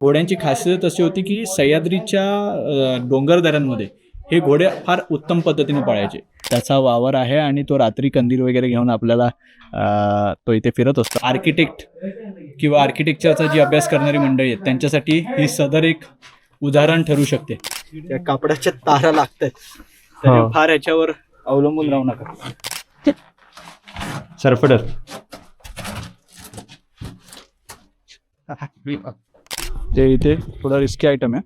घोड्यांची खासियत अशी होती की सह्याद्रीच्या डोंगरदऱ्यांमध्ये हे घोडे फार उत्तम पद्धतीने पळायचे. त्याचा वावर आहे आणि तो रात्री कंदील वगैरे घेऊन आपल्याला तो इथे फिरत असतो. आर्किटेक्ट किंवा आर्किटेक्चरचा जी अभ्यास करणारी मंडळी आहेत त्यांच्यासाठी ही सदर एक उदाहरण ठरू शकते. त्या कापडाच्या तारा लागतात तरी फार याच्यावर अवलंबून राहू नका. सरफडर ते इथे थोडा रिस्की आयटम आहे.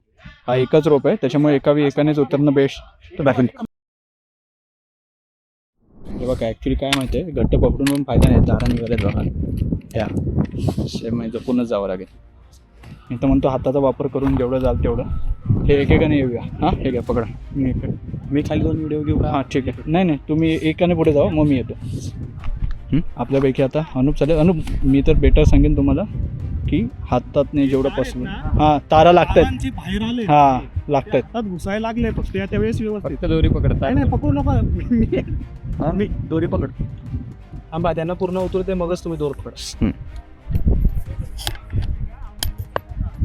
हा एकच रोप आहे त्याच्यामुळे एकानेच उतरणं बेस्ट. हे बघा ॲक्च्युली काय माहिती आहे, घट्ट पकडून पण फायदा नाही. तारा निघाल्यात बघा ह्या म्हणजे जपूनच जावं लागेल. मी तर म्हणतो हाताचा वापर करून जेवढं जाल तेवढं. हे एकेकाने येऊया. हां हे घ्या पकडा. मी खाली दोन व्हिडिओ घेऊ का? हां ठीक आहे. नाही तुम्ही एकाने पुढे जावा मग मी येतो. आपल्यापैकी आता अनुप चालेल. अनुप मी तर बेटर सांगेन तुम्हाला की हातात नाही जेवढं पॉसिबल. हां तारा लागतायत बाहेर आले. हां लागतायत. घुसायला लागले फक्त त्यावेळेस व्यवस्थित दोरी पकडता नाही पकडू नका. मी दोरी पकड आंबा त्यांना पूर्ण उतरते मगच तुम्ही दोर पकडा.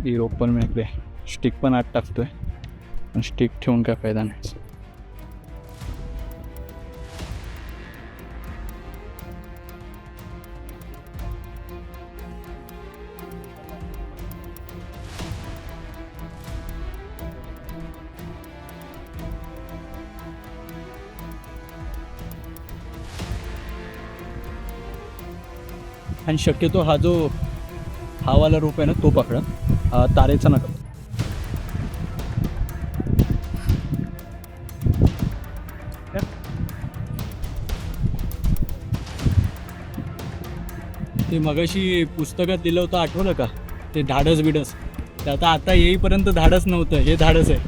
ही रोप पण मी इकडे स्टिक पण आत टाकतोय पण स्टिक ठेवून काय फायदा नाही. आणि शक्यतो हा जो वाला रूप आहे ना तो पकडा, तारेचा नका. ते मगाशी पुस्तकात दिलं होतं आठवलं का ते धाडस बिडस, ते आता येईपर्यंत धाडस नव्हतं, हे धाडस आहे.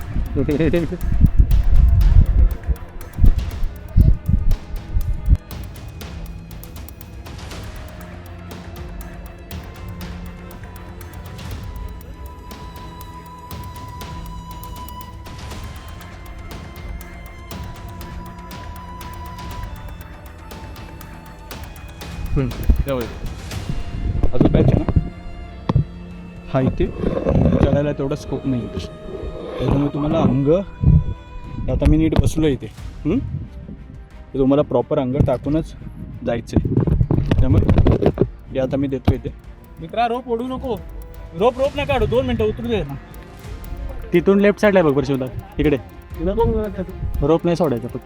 अजून काय ना हा इथे चढायला तेवढा स्कोप नाही त्याच्यामुळे तुम्हाला अंग आता मी नीट बसलो इथे तर तुम्हाला प्रॉपर अंग टाकूनच जायचं आहे. त्यामुळे हे आता मी देतो इथे. मित्रा रोप ओढू नको. रोप नाही काढू. 2 मिनिटं उतरू दे ना. तिथून लेफ्ट साईडला बघ बरं इकडे रोप नाही सोडायचा फक्त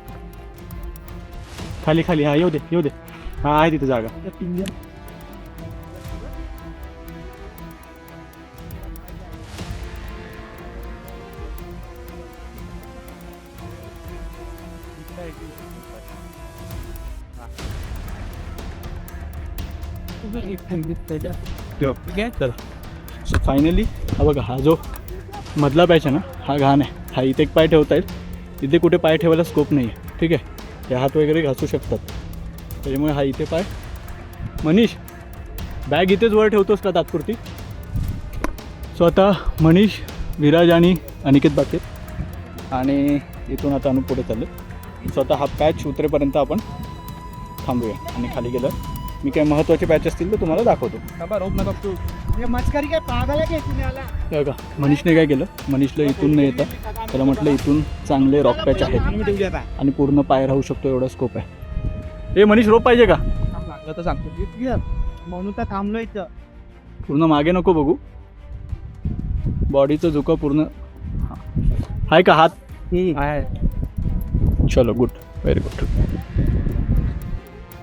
खाली. हा येऊ दे. हा आहे तिथे जागा. सो फायनली हा बघा हा जो मधला पॅच आहे ना हा घाण आहे. हा इथे एक पाय ठेवता येईल, तिथे कुठे पाय ठेवायला स्कोप नाही आहे. ठीक आहे, ते हात वगैरे घासू शकतात त्याच्यामुळे हा इथे पाय. मनीष बॅग इथेच वर ठेवतोस का तात्पुरती? सो आता मनीष, विराज आणि अनिकेत बाकी आणि इथून आता अनु पुढे चालले. सो आता हा पॅच उतरेपर्यंत आपण थांबूया आणि खाली गेलं मी काय महत्त्वाचे पॅच असतील तर तुम्हाला दाखवतो. रोप नका तू मस्करी काय पागल आहे हे बघा मनीषने काय केलं, मनीषला इथून नाही येतं, त्याला म्हटलं इथून चांगले रॉक पॅच आहेत आणि पूर्ण पाय राहू शकतो एवढा स्कोप आहे. हे मनीष रोप पाहिजे का? लागलं तर सांगतो म्हणून तर थांबलो इथं. पूर्ण मागे नको बघू, बॉडीचं झुका पूर्ण आहे का हात? आहे. चलो गुड, व्हेरी गुड.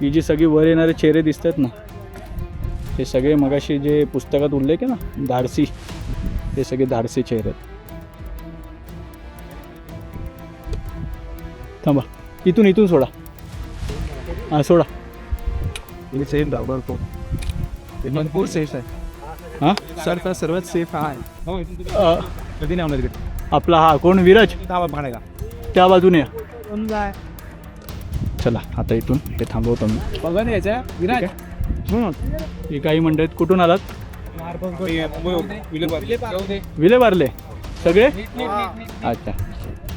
ही जी सगळी वर येणारे चेहरे दिसत आहेत ना हे सगळे मगाशी जे पुस्तकात उल्लेख आहे ना धाडसी, हे सगळे धाडसी चेहरे आहेत. थांबा इथून सोडा. हां सोडा. सेफ भरपूर सेफ आहे. हां सर सर्वात सेफ आहे. कधी नाही होणार तिकडे. आपला हा कोण विराज का त्या बाजूने या. कोण जाय. चला आता इथून हे थांबवतो मी. बघा नाही यायचं विराज. ही काही मंडळीत कुठून आलात? विले बारले सगळे. अच्छा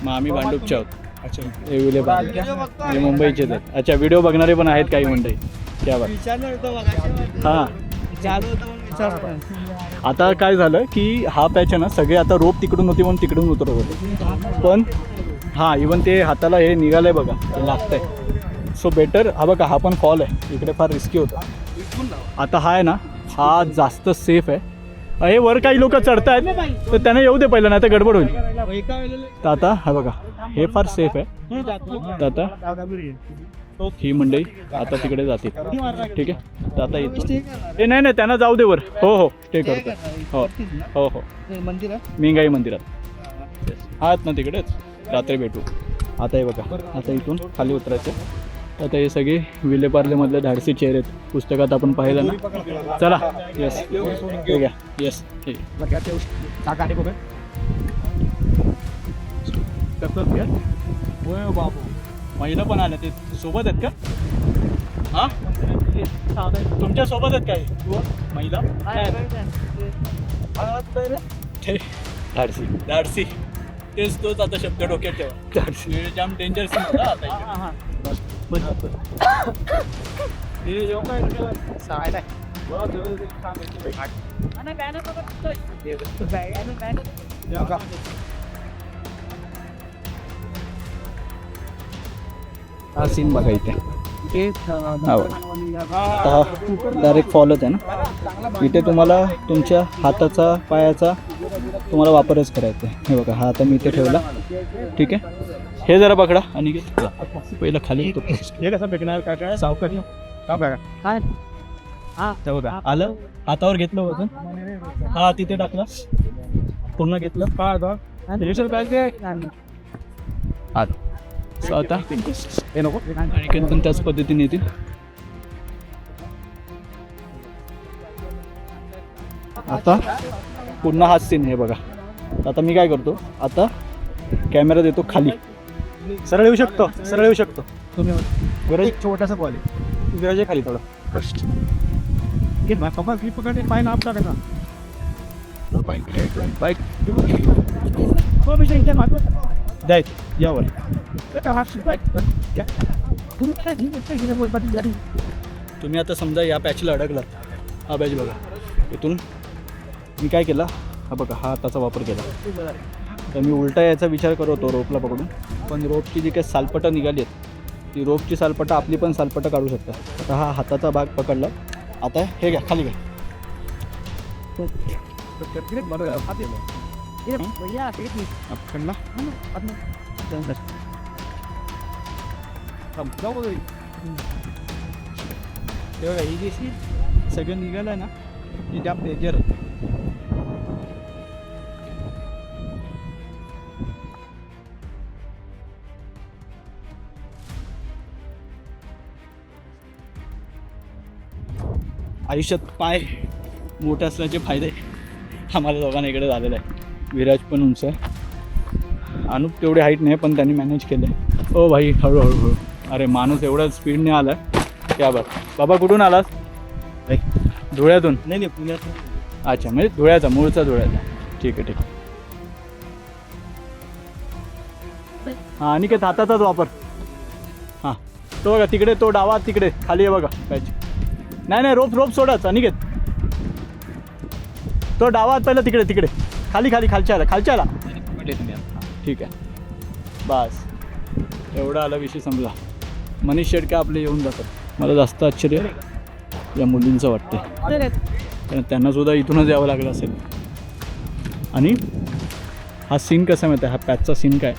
मग आम्ही भांडूपचे आहोत. अच्छा हे विले बारले हे मुंबईचेच आहेत. अच्छा व्हिडिओ बघणारे पण आहेत काही मंडळी त्या बात. हां आता काय झालं की हा पॅच आहे ना, सगळे आता रोप तिकडून होती म्हणून तिकडून उतरत होते, पण हां इवन ते हाताला हे निघालं आहे बघा, ते लागतं आहे. सो बेटर हा बघा, हा पण फॉल आहे, इकडे फार रिस्की होतं. आता हा आहे ना, हा जास्त सेफ आहे. हे वर काही लोक चढत आहेत तर त्यांना येऊ दे पहिलं, नाही तर गडबड होईल. तर आता हा बघा, हे फार सेफ आहे. तर आता ही मंडळी आता तिकडे जाते, ठीक आहे. तर आता येतो हे, नाही नाही त्यांना जाऊ दे वर. हो हो ते करतो. हो हो हो मिंगाई मंदिरात आहात ना तिकडेच, रात्री भेटू. आता हे बघा, आता इथून खाली उतरायचं. आता हे सगळे विलेपार्लेमधले धाडसी चेहरे आहेत, पुस्तकात आपण पाहिलं ना. चला येस ठीक आहे, येस ठीक आहे. बाबू महिला पण आल्या, ते सोबत आहेत का? हां तुमच्या सोबत आहेत काय महिला? धाडसी धाडसी तेच तोच आता शब्द डोक्यात ठेवा. धाडसी जाम डेंजर सीन होता आता. हा सीन बघा इथे, डायरेक्ट फॉलच आहे ना. इथे तुम्हाला तुमच्या हाताचा पायाचा तुम्हाला वापरच करायचा आहे. हे बघा, हा आता मी इथे ठेवला, ठीक आहे. हे जरा पकडा आणि पहिलं खाली हे कसं फेकणार, काय काय सावकारी का बघा काय ते बघा आलं, हातावर घेतलं होतं, हा तिथे टाकला, पूर्ण घेतलं का आता आता हे नको, आणि पण त्याच पद्धतीने येतील. आता पुन्हा हाच सीन हे बघा. आता मी काय करतो, आता कॅमेरा देतो खाली, सरळ येऊ शकतो, सरळ येऊ शकतो तुम्ही. गरज छोटासा कॉल आहे, गरज आहे खाली थोडं पकडे, पाय ना आपला का बाईक द्याय यावर. तुम्ही आता समजा या पॅचला अडकलात, हा पॅच बघा, इथून मी काय केला, हा बघा हा हाताचा वापर केला. तर मी उलटा याचा विचार करत होतो रोपला पकडून, पण रोपची जी काही सालपटं निघाली आहेत, ती रोपची सालपटं आपली पण सालपटं काढू शकता. आता हा हाताचा भाग पकडला, आता हे घ्या खाली घ्या. तेव्हा ही जी सगळं निघालं आहे ना, ती जाम डेंजर आहे. आयुष्यात पाय मोठे असल्याचे फायदे आम्हाला दोघांना इकडे झालेला आहे. विराज पण उंच आहे, अनुप तेवढे हाईट नाही, पण त्यांनी मॅनेज केलं आहे. ओ भाई हळूहळू, अरे माणूस एवढा स्पीडने आला क्या बात. बाबा कुठून आलास? धुळ्यातून? नाही पुण्यातून. अच्छा, म्हणजे धुळ्याचा, मूळचा धुळ्याचा, ठीक आहे ठीक आहे. हां आणि काय हाताचाच वापर. हां तो बघा तिकडे, तो डावा तिकडे खाली आहे बघा पॅच. नाही नाही रोप रोप सोडच अनिकेत, तो डावा पहिला तिकडे तिकडे खाली खाली खालच्या आला ठीक आहे. बस एवढा आला, विषय संपला. मनीष शेडके आपले येऊन जातात. मला जास्त आश्चर्य या मुलींचं वाटते, कारण त्यांनासुद्धा इथूनच यावं लागलं असेल. आणि हा सीन कसा माहिती आहे, हा पॅचचा सीन काय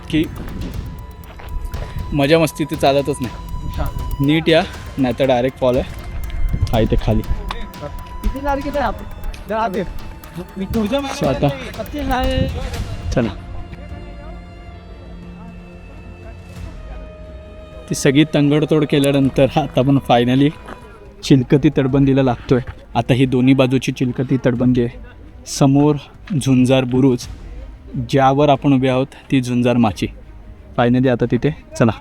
की मजा मस्ती ते चालतच नाही. नीट या, नाही तर डायरेक्ट फॉल आहे. हा इथे खाली. आता चला, ती सगळी तंगडतोड केल्यानंतर आता आपण फायनली चिलकती तटबंदीला लागतोय. आता ही दोन्ही बाजूची चिलकती तटबंदी आहे. समोर झुंजार बुरुज, ज्यावर आपण उभे आहोत ती झुंजार माची. फायनली आता तिथे चला.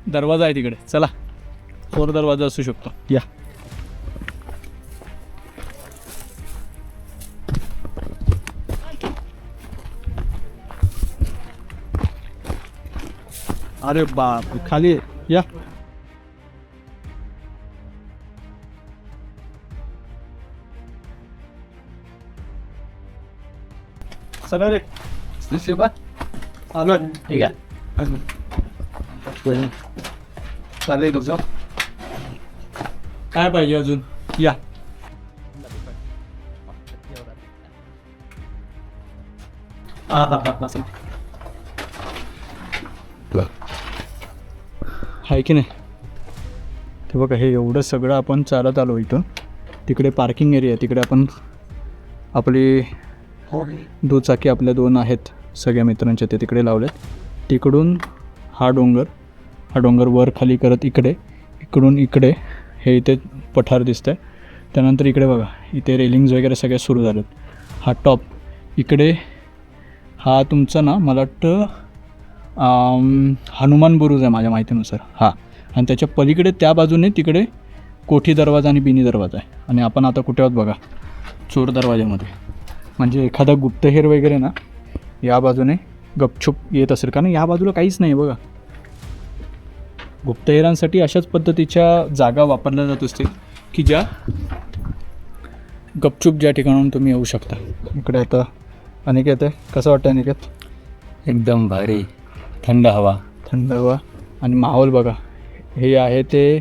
दरवाजा आहे तिकडे, चला चोर दरवाजा असू शकतो. या अरे बाप खाली आहे. या सगळं रे आलो. ठीक आहे चालेल तुझं. काय पाहिजे अजून? या आहे की नाही? ते बघा हे एवढं सगळं आपण चालत आलो इथून. तिकडे पार्किंग एरिया आहे, तिकडे आपण आपली दुचाकी आपल्या 2 आहेत सगळ्या मित्रांच्या, ते तिकडे लावलेत. तिकडून हा डोंगर वर खाली करत इकडून इकडे हे इथे पठार दिसतं आहे. त्यानंतर इकडे बघा इथे रेलिंग्स वगैरे सगळे सुरू झालेत. हा टॉप इकडे हा तुमचा ना मला वाटतं हनुमान बुरुज आहे माझ्या माहितीनुसार. हां, आणि त्याच्या पलीकडे त्या बाजूने तिकडे कोठी दरवाजा आणि बिनी दरवाजा आहे. आणि आपण आता कुठे आहोत बघा, चोर दरवाजामध्ये. म्हणजे एखादा गुप्तहेर वगैरे ना या बाजूने गपछुप येत असेल, कारण या बाजूला काहीच नाही बघा. गुप्तहेरांसाठी अशाच पद्धतीच्या जागा वापरल्या जात असतील की ज्या गपचूप ज्या ठिकाणाहून तुम्ही येऊ शकता. इकडे आता अनिकेत आहे. कसं वाटतं अनिकेत? एकदम भारी, थंड हवा आणि माहोल बघा. हे आहे ते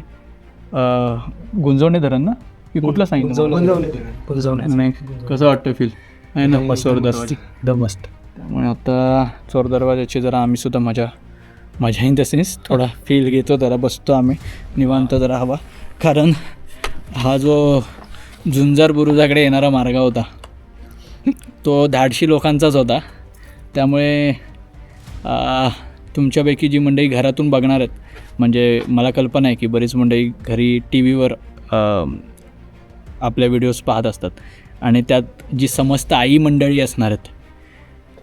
गुंजवणे धरण ना की कुठलं सांगितलं नाही? कसं वाटतं फील आहे ना चोर दरवाजा? एकदम मस्त. त्यामुळे आता चोर दरवाजाची जरा आम्ही सुद्धा मजा इन द सेन्स थोडा फील घेतो. जरा बसतो आम्ही निवांत जरा हवा, कारण हा जो झुंजार बुरुजाकडे येणारा मार्ग होता तो धाडशी लोकांचाच होता. त्यामुळे तुमच्यापैकी जी मंडळी घरातून बघणार आहेत, म्हणजे मला कल्पना आहे की बरीच मंडळी घरी टी व्हीवर आपल्या व्हिडिओज पाहत असतात, आणि त्यात जी समस्त आई मंडळी असणार आहेत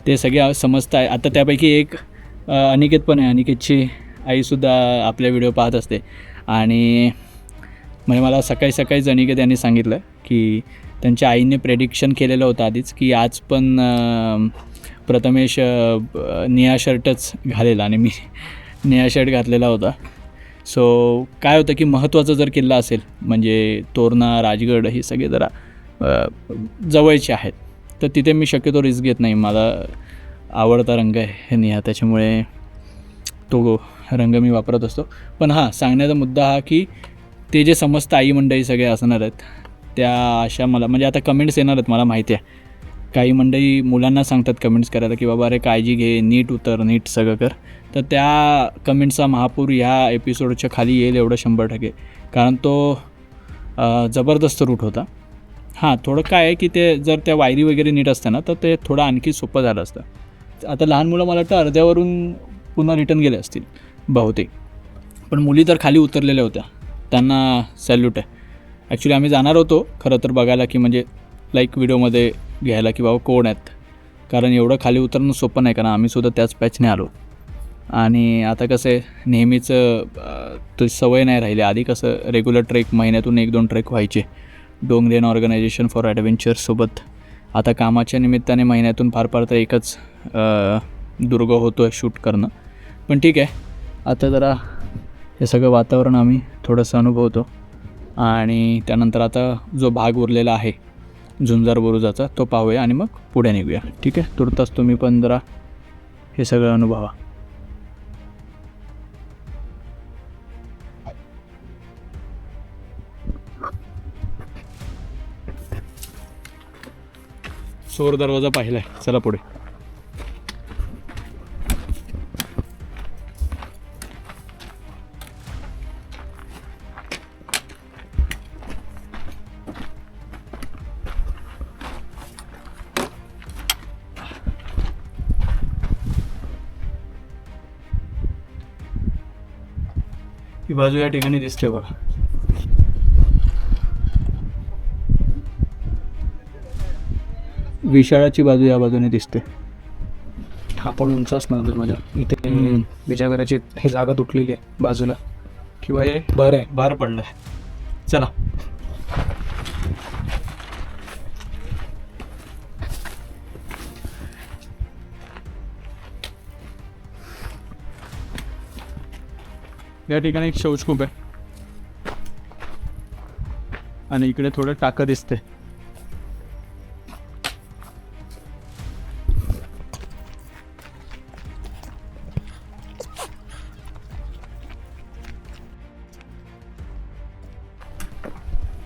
ते सगळे समस्त आहे. आता त्यापैकी एक अनिकेत पण आहे. अनिकेतची आईसुद्धा आपल्या व्हिडिओ पाहत असते. आणि म्हणजे मला सकाळीच अनिकेत यांनी सांगितलं की त्यांच्या आईने प्रेडिक्शन केलेलं होतं आधीच की आज पण प्रथमेश निळा शर्टच घालेला, आणि मी निळा शर्ट घातलेला होता. सो काय होतं की महत्त्वाचा जर किल्ला असेल, म्हणजे तोरणा, राजगड हे सगळे जरा जवळचे आहेत, तर तिथे मी शक्यतो रिस्क घेत नाही. मला आवडता रंग आहे निळा, त्याच्यामुळे तो रंग मी वापरत असतो. पण हां, सांगण्याचा मुद्दा हा की ते जे समस्त आई मंडळी सगळे असणार आहेत त्या अशा मला म्हणजे आता कमेंट्स येणार आहेत मला माहिती आहे. काही मंडळी मुलांना सांगतात कमेंट्स करायला की बाबा अरे काळजी घे, नीट उतर, नीट सगळं कर. तर त्या कमेंट्सचा महापूर ह्या एपिसोडच्या खाली येईल एवढं 100%, कारण तो जबरदस्त रूट होता. हां, थोडं काय आहे की ते जर त्या वायरी वगैरे नीट असतं ना तर ते थोडं आणखी सोपं झालं असतं. आता लहान मुलं मला वाटतं अर्ध्यावरून पुन्हा रिटर्न गेले असतील बहुतेक, पण मुली तर खाली उतरलेल्या होत्या, त्यांना सॅल्यूट आहे. ॲक्च्युली आम्ही जाणार होतो खरं तर बघायला की म्हणजे लाईक व्हिडिओमध्ये घ्यायला की बाबा कोण आहेत, कारण एवढं खाली उतरणं सोपं नाही, कारण आम्हीसुद्धा त्याच पॅचने आलो. आणि आता कसं आहे नेहमीचं तो सवय नाही राहिली. आधी कसं रेग्युलर ट्रेक महिन्यातून 1-2 ट्रेक व्हायचे डोंगरेन ऑर्गनायझेशन फॉर ॲडव्हेंचरसोबत. आता कामाच्या निमित्ताने महिन्यातून फार तर एकच दुर्ग होतो आहे शूट करणं. पण ठीक आहे, आता जरा हे सगळं वातावरण आम्ही थोडंसं अनुभवतो, आणि त्यानंतर आता जो भाग उरलेला आहे झुंजार बुरुजाचा तो पाहूया आणि मग पुढे निघूया. ठीक आहे, तुर्तास तुम्ही पण जरा हे सगळं अनुभवा. चोर दरवाजा पाहिला आहे, चला पुढे. ही बाजू या ठिकाणी दिसते बघा. विशाळाची बाजू या बाजूने दिसते. हा पण उंच असणार तर माझ्या इथे विजयगडाची ही जागा तुटलेली आहे बाजूला किंवा हे भर आहे. बाहेर पडलाय. चला या ठिकाणी एक शौचकूप आहे आणि इकडे थोडं टाकं दिसते.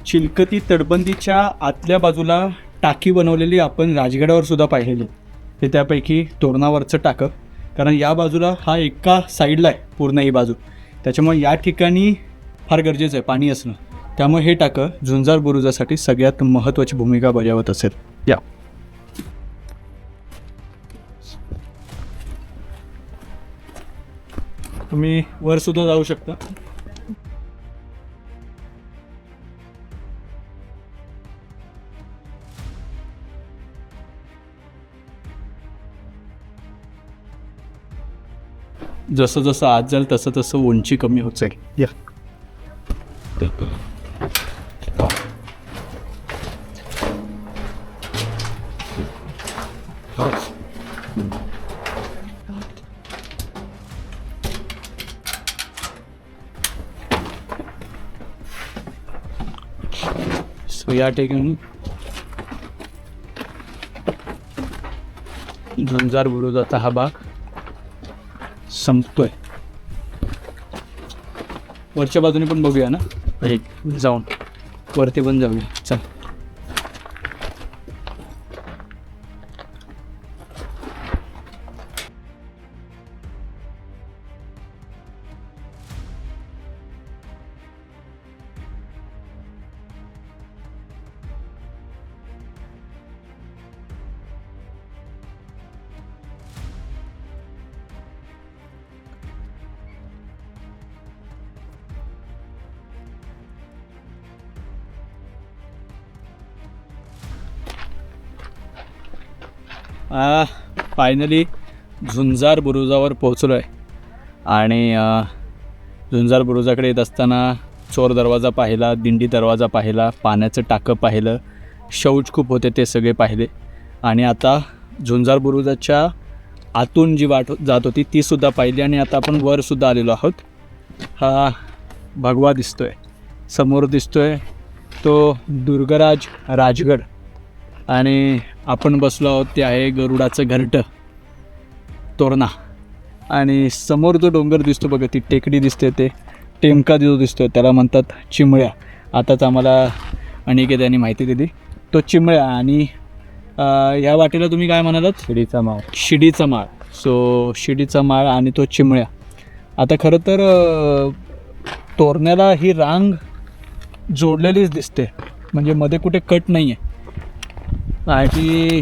चिलकती तटबंदीच्या आतल्या बाजूला टाकी बनवलेली आपण राजगडावर सुद्धा पाहिलेली. ते त्यापैकी तोरणावरचं टाकं, कारण या बाजूला हा एका साईडला आहे पूर्ण ही बाजू, त्याच्यामुळे या ठिकाणी फार गरजेचं आहे पाणी असणं. त्यामुळे हे टाकं झुंजार बुरुजासाठी सगळ्यात महत्त्वाची भूमिका बजावत असेल. या तुम्ही वर सुद्धा जाऊ शकता. जसं जसं आत जाईल तसं तसं उंची कमी होत जाईल. या सो या ठिकाणी झुंजार बुरुजाचा हा भाग संपतोय. वरच्या बाजूने पण बघूया ना, जाऊन वरती पण जाऊया. चल फायनली झुंजार बुरुजावर पोहोचलो आहे आणि झुंजार बुरुजाकडे येत असताना चोर दरवाजा पाहिला, दिंडी दरवाजा पाहिला, पाण्याचं टाकं पाहिलं, शौचकूप होते ते सगळे पाहिले आणि आता झुंजार बुरुजाच्या आतून जी वाट जात होती तीसुद्धा पाहिली आणि आता आपण वरसुद्धा आलेलो आहोत. हा भगवा दिसतो आहे, समोर दिसतो आहे तो दुर्गराज राजगड आणि आपण बसलो आहोत ते आहे गरुडाचं घरटं तोरणा. आणि समोर जो डोंगर दिसतो बघा, ती टेकडी दिसते, ते टेमका जो दिसतो त्याला म्हणतात चिमळ्या. आताच आम्हाला अनिकेत माहिती दिली, तो चिमळ्या. आणि या वाटेला तुम्ही काय म्हणालात? शिडीचा माळ. शिडीचा माळ. सो शिडीचा माळ आणि तो चिमळ्या. आता खरं तर तोरण्याला ही रांग जोडलेलीच दिसते, म्हणजे मध्ये कुठे कट नाही आहे. आणि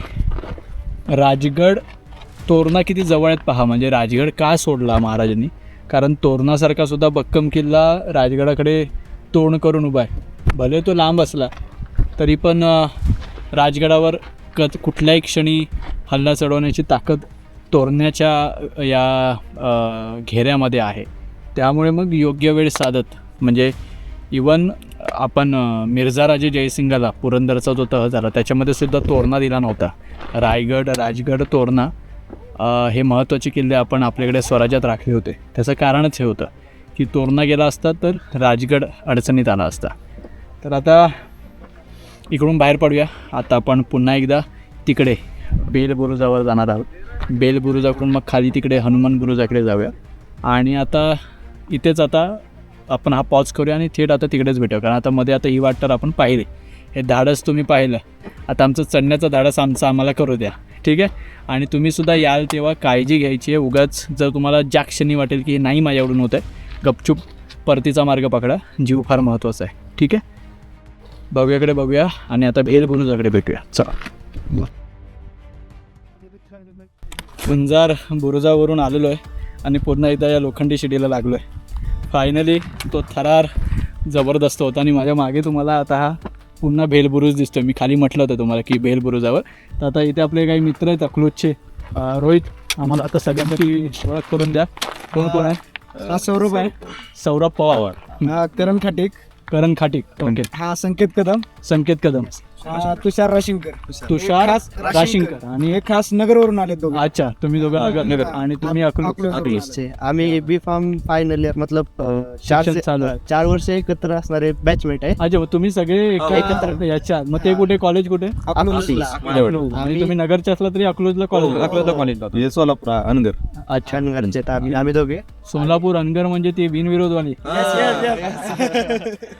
राजगड तोरणा किती जवळ आहेत पहा. म्हणजे राजगड का सोडला महाराजांनी, कारण तोरणासारखा सुद्धा भक्कम किल्ला राजगडाकडे तोंड करून उभा आहे. भले तो लांब असला तरी पण राजगडावर कुठल्याही क्षणी हल्ला चढवण्याची ताकद तोरण्याच्या या घेऱ्यामध्ये आहे. त्यामुळे मग योग्य वेळ साधत, म्हणजे इवन आपण मिर्झाराजे जयसिंगाला पुरंदरचा जो तह झाला त्याच्यामध्ये सुद्धा तोरणा दिला नव्हता. रायगड, राजगड, तोरणा हे महत्त्वाचे किल्ले आपण आपल्याकडे स्वराज्यात राखले होते. त्याचं कारणच हे होतं की तोरणा गेला असता तर राजगड अडचणीत आला असता. तर आता इकडून बाहेर पडूया. आता आपण पुन्हा एकदा तिकडे बेलबुरुजावर जाणार आहोत. बेलबुरुजाकडून मग खाली तिकडे हनुमान बुरुजाकडे जाऊया. आणि आता इथेच आता आपण हा पॉज करूया आणि थेट आता तिकडेच भेटूया, कारण आता मध्ये आता ही वाट तर आपण पाहिली. हे धाडस तुम्ही पाहिलं, आता आमचं चढण्याचं धाडस आम्हाला करू द्या, ठीक आहे. आणि तुम्हीसुद्धा याल तेव्हा काळजी घ्यायची आहे. उगाच जर तुम्हाला ज्या क्षणी वाटेल की नाही माझ्याकडून होत आहे, गपचूप परतीचा मार्ग पकडा. जीव फार महत्त्वाचा आहे, ठीक आहे. बघूयाकडे बघूया आणि आता बेलबुरुजाकडे भेटूया. चला. झुंजार बुरुजावरून आलेलो आहे आणि पुन्हा एकदा या लोखंडी शिडीला लागलो आहे. फायनली तो थरार जबरदस्त होता. आणि माझ्या मागे तुम्हाला आता हा पुन्हा बेलबुरुज दिसतो. मी खाली म्हटलं होतं तुम्हाला की बेलबुरुजावर. तर आता इथे आपले काही मित्र आहेत अकलूजचे, रोहित आम्हाला आता सगळ्यांची ओळख करून द्या. कोण कोण आहे? हा सौरभ आहे. सौरभ पवार, हा करण खाटीक. करण खाटीक, ओके. हा संकेत कदम. संकेत कदम, हा तुषार राशिंकर. तुषार राशिंकर आणि हे खास नगरवरून आले दोघे. अच्छा, तुम्ही दोघं नगर आणि तुम्ही अकलूज. आम्ही बी फार्म फायनल इयर मतलब शिक्षण चालू आहे. 4 वर्ष एकत्र असणारे बॅचमेट आहे. अच्छा, मग तुम्ही सगळे एकत्र याच्या. मग ते कुठे कॉलेज कुठे? अकलूजला. आणि तुम्ही नगरचे असला तरी अकलूजला कॉलेज. सोलापूर अनगर. अच्छा, घरचे आम्ही दोघे. सोलापूर अनगर म्हणजे ती बिनविरोधवाली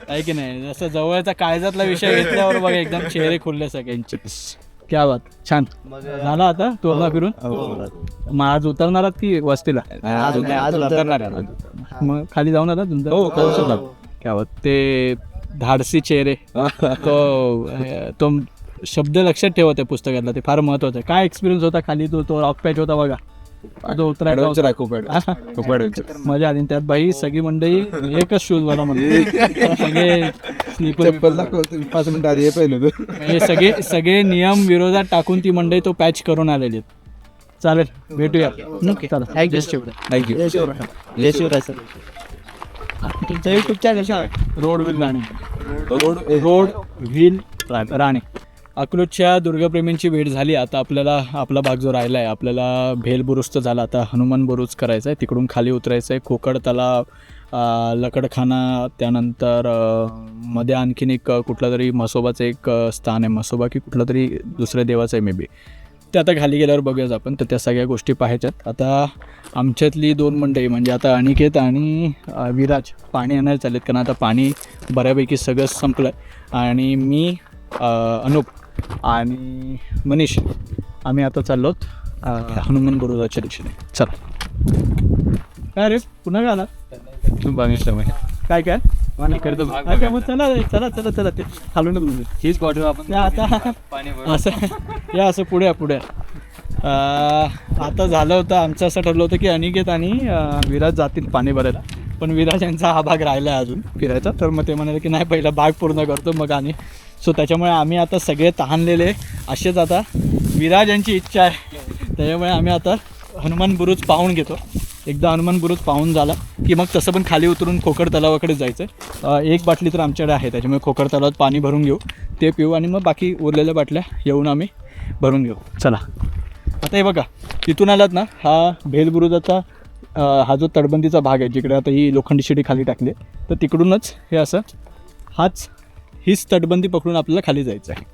आहे की नाही? जसं जवळचा काळजातला विषय घेतल्यावर बघा एकदम चेहरे खुलले सगळ्यांचे. क्या बात, छान झाला. आता तोरला फिरून मग आज उतरणार आहात की वस्तीला? मग खाली जाऊन आता तुमचं क्या बात. ते धाडसी चेहरे, तो शब्द लक्षात ठेवा त्या पुस्तकातला, ते फार महत्वाचं आहे. काय एक्सपिरियन्स होता खाली? तो रॉक पॅच होता बघा, तो उतरायचा खूप ॲडव्हेंचर. मजा आली. त्यात बाई सगळी मंडळी एकच शूज वाला म्हणते, सगळे स्लीपर 5 मिनिटं आधी हे पहिलं होतं. म्हणजे सगळे नियम विरोधात टाकून ती मंडळी तो पॅच करून आलेली आहेत. चालेल, भेटूया. चला, थँक्यू. थँक्यू. जय शिवराय सर. तुमचा YouTube channel road wheel Rane. Road wheel Rane. अकलूजच्या दुर्गप्रेमींची भेट झाली. आता आपल्याला आपला भाग जो राहिला आहे, आपल्याला भेल बुरुजचं झाला, आता हनुमान बुरुज करायचं आहे. तिकडून खाली उतरायचं आहे. खोकड तलाव, लकडखाना, त्यानंतर मध्ये आणखीन एक कुठलं तरी म्हसोबाचं एक स्थान आहे, म्हसोबा की कुठलं तरी दुसऱ्या देवाचं आहे मे बी. ते आता खाली गेल्यावर बघूयाच आपण. तर त्या सगळ्या गोष्टी पाहायच्यात. आता आमच्यातली 2 मंडळी म्हणजे आता अनिकेत आणि विराज पाणी आणायला चालेत, कारण आता पाणी बऱ्यापैकी सगळं संपलं आहे. आणि मी, अनुप आणि मनीष आम्ही आता चाललो हनुमान बुरुजाच्या दिशेने. चला. काय रे, पुन्हा काय आला? काय काय अच्छा, मग चला ते खालून हीच बॉटल आपण आता असं या, असं पुढे आता झालं होतं. आमचं असं ठरलं होतं की अनिकेत आणि विराज जातील पाणी भरायला, पण विराज यांचा हा भाग राहिला आहे अजून फिरायचा. तर मग ते म्हणाले की नाही, पहिला भाग पूर्ण करतो मग. आणि सो त्याच्यामुळे आम्ही आता सगळे तहानलेले असेच. आता विराज यांची इच्छा आहे, त्याच्यामुळे आम्ही आता हनुमान बुरुज पाहून घेतो. एकदा हनुमान बुरुज पाहून झाला की मग तसं पण खाली उतरून खोकड तलावाकडे जायचं आहे. 1 बाटली तर आमच्याकडे आहे, त्याच्यामुळे खोकड तलावात पाणी भरून घेऊ, ते पिऊ, आणि मग बाकी उरलेल्या बाटल्या येऊन आम्ही भरून घेऊ. चला. आता हे बघा, तिथून आलात ना, हा भेल बुरुजाचा हा जो तटबंदीचा भाग आहे, जिकडे आता ही लोखंडी शिडी खाली टाकली, तर तिकडूनच हे असं हीच तटबंदी पकडून आपल्याला खाली जायचं आहे.